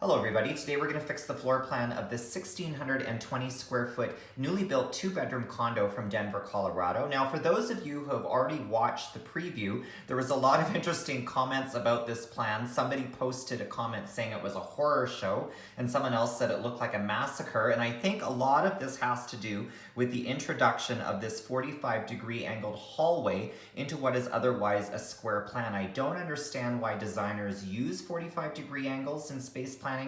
Hello everybody, today we're going to fix the floor plan of this 1,620 square foot newly built 2-bedroom condo from Denver, Colorado. Now for those of you who have already watched the preview, there was a lot of interesting comments about this plan. Somebody posted a comment saying it was a horror show and someone else said it looked like a massacre, and I think a lot of this has to do with the introduction of this 45-degree angled hallway into what is otherwise a square plan. I don't understand why designers use 45-degree angles in space planning.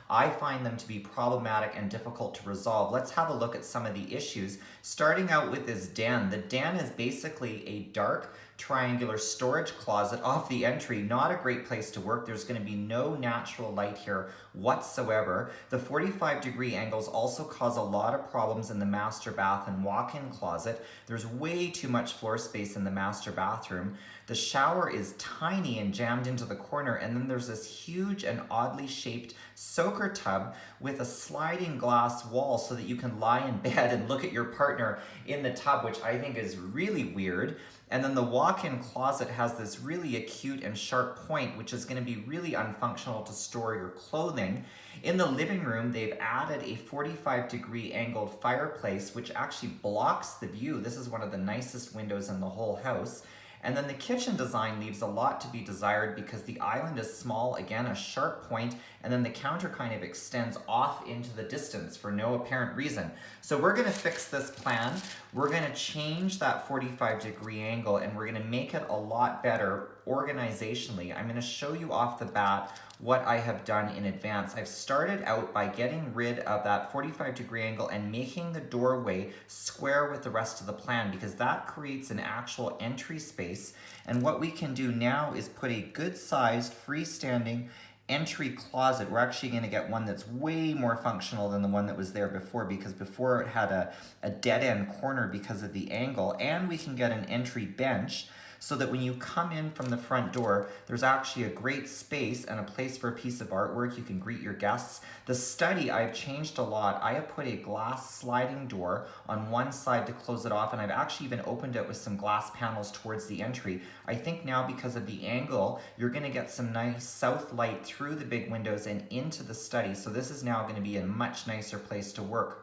I find them to be problematic and difficult to resolve. Let's have a look at some of the issues. Starting out with this den. The den is basically a dark triangular storage closet off the entry. Not a great place to work. There's going to be no natural light here whatsoever. The 45-degree angles also cause a lot of problems in the master bath and walk-in closet. There's way too much floor space in the master bathroom. The shower is tiny and jammed into the corner, and then there's this huge and oddly shaped soaker tub with a sliding glass wall so that you can lie in bed and look at your partner in the tub, which I think is really weird. And then the walk-in closet has this really acute and sharp point, which is going to be really unfunctional to store your clothing. In the living room, they've added a 45-degree angled fireplace, which actually blocks the view. This is one of the nicest windows in the whole house. And then the kitchen design leaves a lot to be desired because the island is small, again, a sharp point, and then the counter kind of extends off into the distance for no apparent reason. So we're gonna fix this plan. We're gonna change that 45-degree angle and we're gonna make it a lot better organizationally. I'm gonna show you off the bat what I have done in advance. I've started out by getting rid of that 45-degree angle and making the doorway square with the rest of the plan because that creates an actual entry space. And what we can do now is put a good-sized freestanding entry closet. We're actually going to get one that's way more functional than the one that was there before, because before it had a dead-end corner because of the angle. And we can get an entry bench so that when you come in from the front door, there's actually a great space and a place for a piece of artwork. You can greet your guests. The study, I've changed a lot. I have put a glass sliding door on one side to close it off, and I've actually even opened it with some glass panels towards the entry. I think now because of the angle, you're gonna get some nice south light through the big windows and into the study. So this is now gonna be a much nicer place to work.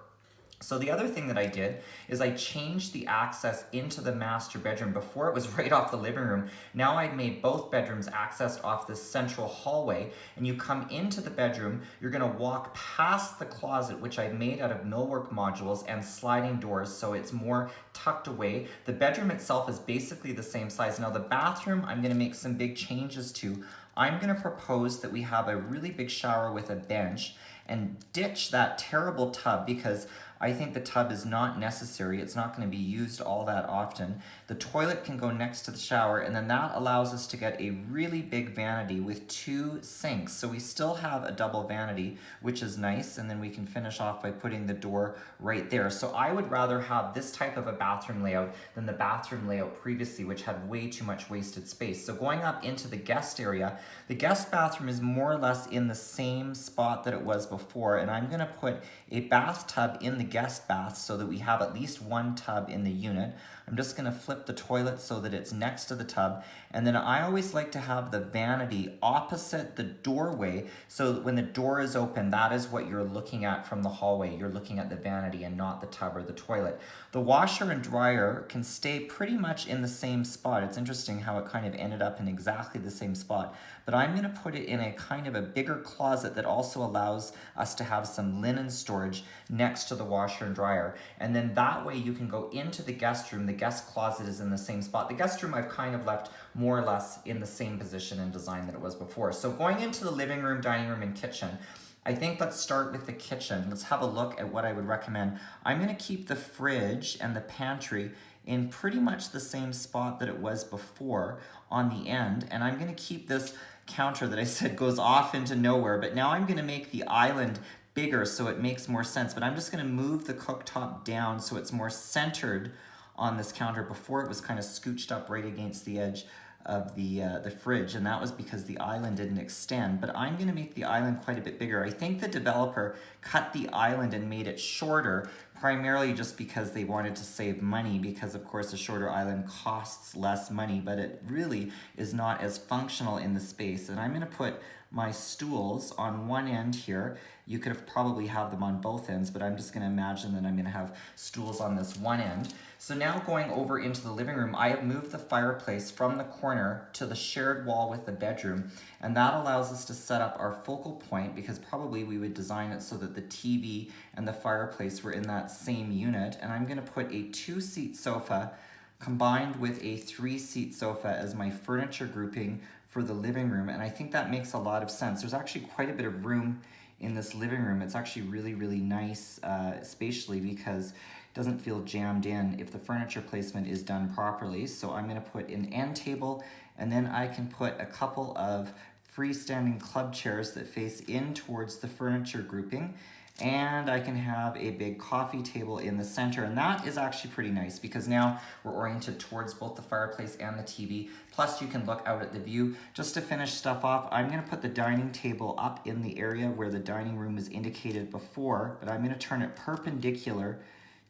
So the other thing that I did is I changed the access into the master bedroom. Before it was right off the living room. Now I've made both bedrooms accessed off this central hallway, and you come into the bedroom, you're gonna walk past the closet, which I made out of millwork modules and sliding doors, so it's more tucked away. The bedroom itself is basically the same size. Now the bathroom, I'm gonna make some big changes to. I'm gonna propose that we have a really big shower with a bench and ditch that terrible tub because I think the tub is not necessary. It's not going to be used all that often. The toilet can go next to the shower, and then that allows us to get a really big vanity with 2 sinks. So we still have a double vanity, which is nice, and then we can finish off by putting the door right there. So I would rather have this type of a bathroom layout than the bathroom layout previously, which had way too much wasted space. So going up into the guest area, the guest bathroom is more or less in the same spot that it was before, and I'm going to put a bathtub in the guest bath so that we have at least one tub in the unit. I'm just going to flip the toilet so that it's next to the tub, and then I always like to have the vanity opposite the doorway so that when the door is open, that is what you're looking at from the hallway. You're looking at the vanity and not the tub or the toilet. The washer and dryer can stay pretty much in the same spot. It's interesting how it kind of ended up in exactly the same spot, but I'm going to put it in a kind of a bigger closet that also allows us to have some linen storage next to the washer and dryer. And then that way you can go into the guest room. The guest closet is in the same spot. The guest room I've kind of left more or less in the same position and design that it was before. So going into the living room, dining room, and kitchen, I think let's start with the kitchen. Let's have a look at what I would recommend. I'm going to keep the fridge and the pantry in pretty much the same spot that it was before on the end, and I'm going to keep this counter that I said goes off into nowhere, but now I'm going to make the island bigger so it makes more sense. But I'm just going to move the cooktop down so it's more centered on this counter. Before it was kind of scooched up right against the edge of the fridge, and that was because the island didn't extend. But I'm going to make the island quite a bit bigger. I think the developer cut the island and made it shorter primarily just because they wanted to save money, because of course a shorter island costs less money, but it really is not as functional in the space. And I'm going to put my stools on one end here. You could have probably have them on both ends, but I'm just gonna imagine that I'm gonna have stools on this one end. So now going over into the living room, I have moved the fireplace from the corner to the shared wall with the bedroom, and that allows us to set up our focal point, because probably we would design it so that the TV and the fireplace were in that same unit. And I'm gonna put a 2-seat sofa combined with a 3-seat sofa as my furniture grouping for the living room, and I think that makes a lot of sense. There's actually quite a bit of room in this living room. It's actually really, really nice spatially, because it doesn't feel jammed in if the furniture placement is done properly. So I'm gonna put an end table, and then I can put a couple of freestanding club chairs that face in towards the furniture grouping, and I can have a big coffee table in the center. And that is actually pretty nice, because now we're oriented towards both the fireplace and the TV. Plus you can look out at the view. Just to finish stuff off, I'm gonna put the dining table up in the area where the dining room is indicated before, but I'm gonna turn it perpendicular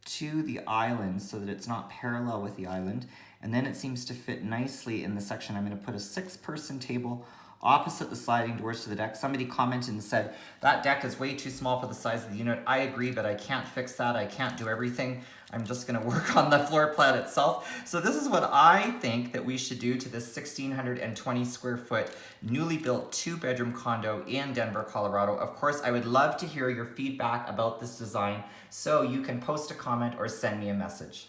to the island so that it's not parallel with the island. And then it seems to fit nicely in the section. I'm gonna put a 6-person table opposite the sliding doors to the deck. Somebody commented and said, that deck is way too small for the size of the unit. I agree, but I can't fix that. I can't do everything. I'm just gonna work on the floor plan itself. So this is what I think that we should do to this 1,620 square foot newly built 2-bedroom condo in Denver, Colorado. Of course, I would love to hear your feedback about this design, so you can post a comment or send me a message.